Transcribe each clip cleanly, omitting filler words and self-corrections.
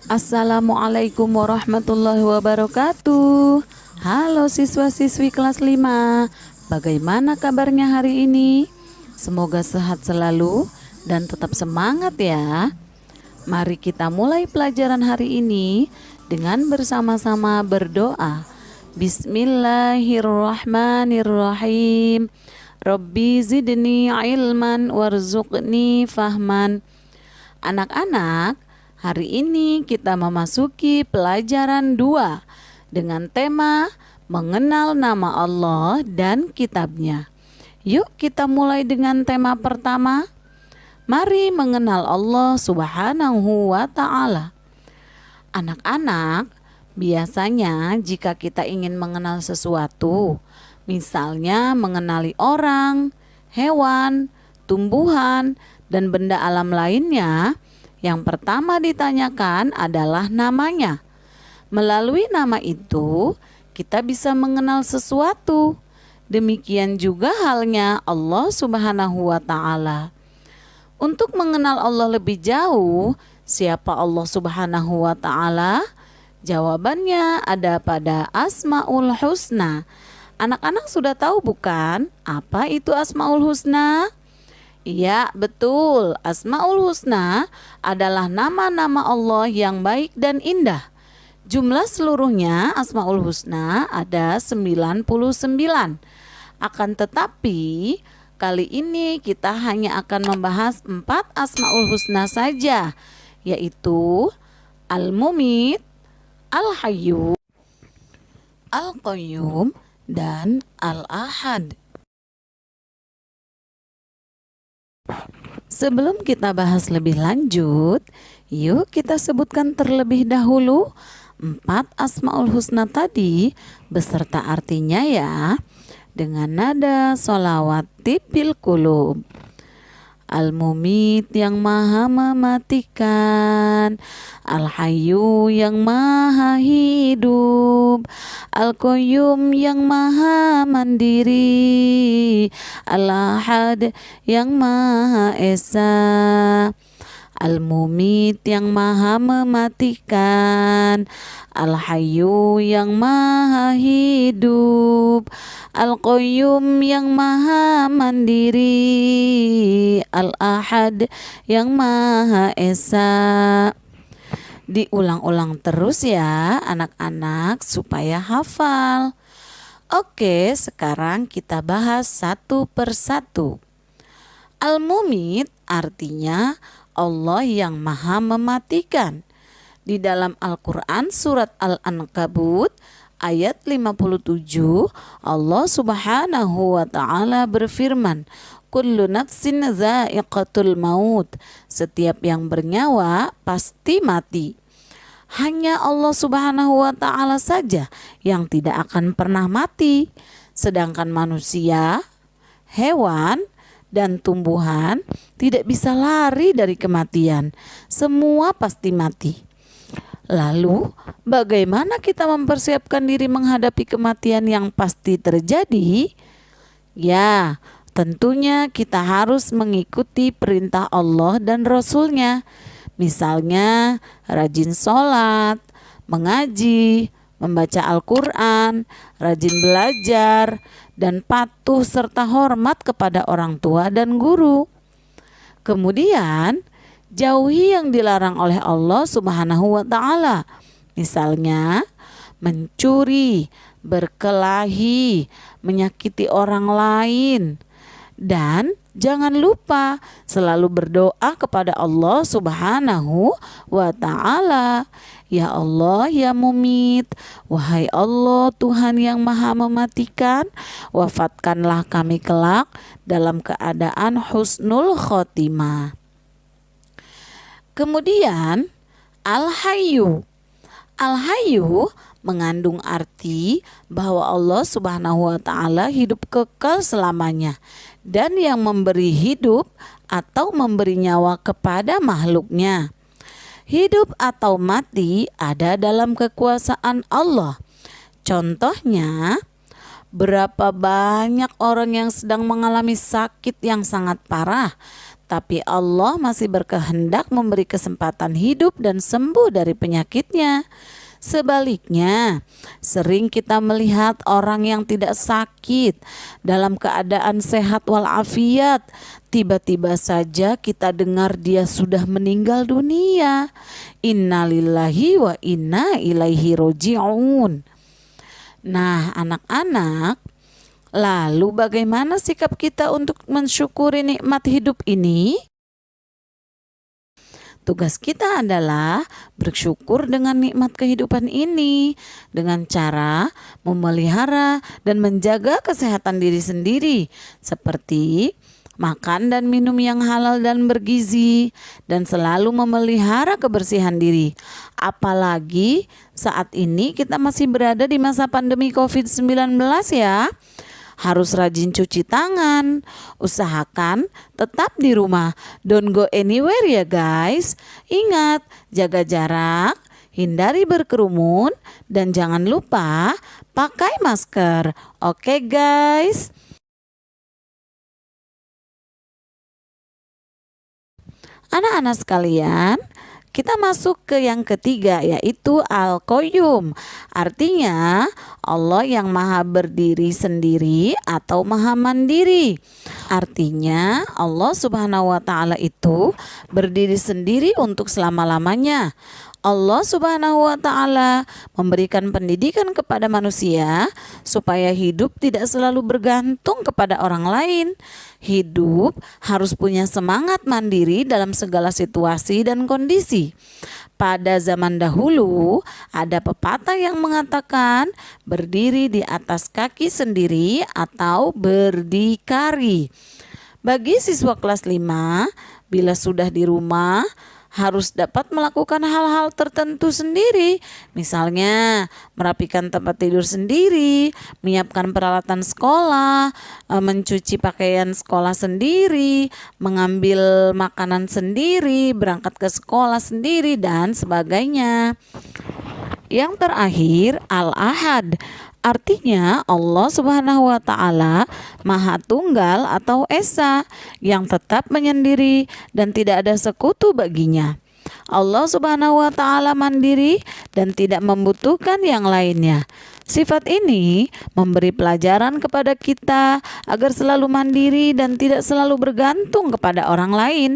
Assalamualaikum warahmatullahi wabarakatuh. Halo siswa-siswi kelas 5. Bagaimana kabarnya hari ini? Semoga sehat selalu dan tetap semangat ya. Mari kita mulai pelajaran hari ini dengan bersama-sama berdoa. Bismillahirrahmanirrahim. Rabbi zidni ilman warzuqni fahman. Anak-anak, hari ini kita memasuki pelajaran 2 dengan tema mengenal nama Allah dan kitabnya. Yuk kita mulai dengan tema pertama. Mari mengenal Allah Subhanahu wa ta'ala. Anak-anak, biasanya jika kita ingin mengenal sesuatu, misalnya mengenali orang, hewan, tumbuhan, dan benda alam lainnya, yang pertama ditanyakan adalah namanya. Melalui nama itu, kita bisa mengenal sesuatu. Demikian juga halnya Allah Subhanahu wa ta'ala. Untuk mengenal Allah lebih jauh, siapa Allah Subhanahu wa ta'ala? Jawabannya ada pada Asmaul Husna. Anak-anak sudah tahu bukan apa itu Asmaul Husna? Iya, betul. Asmaul Husna adalah nama-nama Allah yang baik dan indah. Jumlah seluruhnya Asmaul Husna ada 99. Akan tetapi, kali ini kita hanya akan membahas 4 Asmaul Husna saja, yaitu Al-Mumit, Al-Hayyu, Al-Qayyum, dan Al-Ahad. Sebelum kita bahas lebih lanjut, yuk kita sebutkan terlebih dahulu 4 Asmaul Husna tadi beserta artinya ya, dengan nada sholawat tipil qulub. Al-Mumit yang maha mematikan, Al-Hayyu yang maha hidup, Al-Qayyum yang maha mandiri, Al-Ahad yang maha esa. Al-Mumit yang maha mematikan, Al-Hayyu yang maha hidup, Al-Qayyum yang maha mandiri, Al-Ahad yang maha esa. Diulang-ulang terus ya anak-anak supaya hafal. Oke, sekarang kita bahas satu persatu. Al-Mumit artinya Allah yang maha mematikan. Di dalam Al-Quran surat Al-Ankabut ayat 57, Allah Subhanahu wa ta'ala berfirman, Kullu nafsin za'iqatul maut. Setiap yang bernyawa pasti mati. Hanya Allah Subhanahu wa ta'ala saja yang tidak akan pernah mati. Sedangkan manusia, hewan, dan tumbuhan tidak bisa lari dari kematian. Semua pasti mati. Lalu, bagaimana kita mempersiapkan diri menghadapi kematian yang pasti terjadi? Ya, tentunya kita harus mengikuti perintah Allah dan Rasul-Nya. Misalnya, rajin sholat, mengaji, membaca Al-Quran, rajin belajar, dan patuh serta hormat kepada orang tua dan guru. Kemudian, jauhi yang dilarang oleh Allah Subhanahu wa ta'ala. Misalnya, mencuri, berkelahi, menyakiti orang lain. Dan jangan lupa selalu berdoa kepada Allah Subhanahu wa ta'ala. Ya Allah, ya Mumit, wahai Allah Tuhan yang maha mematikan, wafatkanlah kami kelak dalam keadaan husnul khotimah. Kemudian Al-Hayyu. Al-Hayyu mengandung arti bahwa Allah Subhanahu wa ta'ala hidup kekal selamanya dan yang memberi hidup atau memberi nyawa kepada makhluknya. Hidup atau mati ada dalam kekuasaan Allah. Contohnya, berapa banyak orang yang sedang mengalami sakit yang sangat parah, tapi Allah masih berkehendak memberi kesempatan hidup dan sembuh dari penyakitnya. Sebaliknya, sering kita melihat orang yang tidak sakit dalam keadaan sehat walafiat. Tiba-tiba saja kita dengar dia sudah meninggal dunia. Innalillahi wa inna ilaihi roji'un. Nah, anak-anak, lalu bagaimana sikap kita untuk mensyukuri nikmat hidup ini? Tugas kita adalah bersyukur dengan nikmat kehidupan ini dengan cara memelihara dan menjaga kesehatan diri sendiri, seperti makan dan minum yang halal dan bergizi, dan selalu memelihara kebersihan diri. Apalagi saat ini kita masih berada di masa pandemi COVID-19 ya. Harus rajin cuci tangan, usahakan tetap di rumah, don't go anywhere ya guys. Ingat, jaga jarak, hindari berkerumun, dan jangan lupa pakai masker. Oke guys. Anak-anak sekalian, kita masuk ke yang ketiga, yaitu Al-Qayyum. Artinya Allah yang maha berdiri sendiri atau maha mandiri. Artinya Allah Subhanahu wa ta'ala itu berdiri sendiri untuk selama-lamanya. Allah Subhanahu wa ta'ala memberikan pendidikan kepada manusia supaya hidup tidak selalu bergantung kepada orang lain. Hidup harus punya semangat mandiri dalam segala situasi dan kondisi. Pada zaman dahulu ada pepatah yang mengatakan berdiri di atas kaki sendiri atau berdikari. Bagi siswa kelas 5, bila sudah di rumah harus dapat melakukan hal-hal tertentu sendiri. Misalnya merapikan tempat tidur sendiri, menyiapkan peralatan sekolah, mencuci pakaian sekolah sendiri, mengambil makanan sendiri, berangkat ke sekolah sendiri, dan sebagainya. Yang terakhir, Al-Ahad. Artinya Allah Subhanahu wa ta'ala Maha Tunggal atau Esa yang tetap menyendiri dan tidak ada sekutu baginya. Allah Subhanahu wa ta'ala mandiri dan tidak membutuhkan yang lainnya. Sifat ini memberi pelajaran kepada kita agar selalu mandiri dan tidak selalu bergantung kepada orang lain.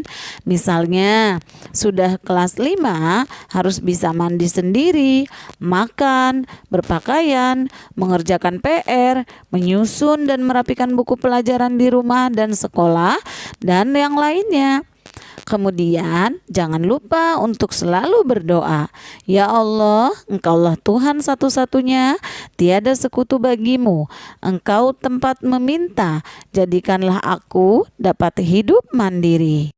Misalnya, sudah kelas 5 harus bisa mandi sendiri, makan, berpakaian, mengerjakan PR, menyusun dan merapikan buku pelajaran di rumah dan sekolah, dan yang lainnya. Kemudian jangan lupa untuk selalu berdoa. Ya Allah, Engkaulah Tuhan satu-satunya, tiada sekutu bagimu. Engkau tempat meminta, jadikanlah aku dapat hidup mandiri.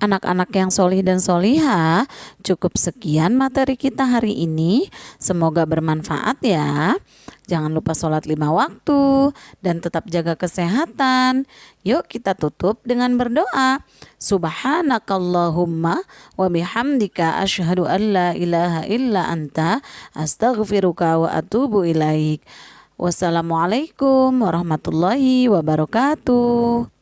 Anak-anak yang solih dan soliha, cukup sekian materi kita hari ini. Semoga bermanfaat ya. Jangan lupa sholat 5 waktu dan tetap jaga kesehatan. Yuk kita tutup dengan berdoa. Subhanakallahumma wa bihamdika asyhadu an la ilaha illa anta astaghfiruka wa atubu ilaik. Wassalamualaikum warahmatullahi wabarakatuh.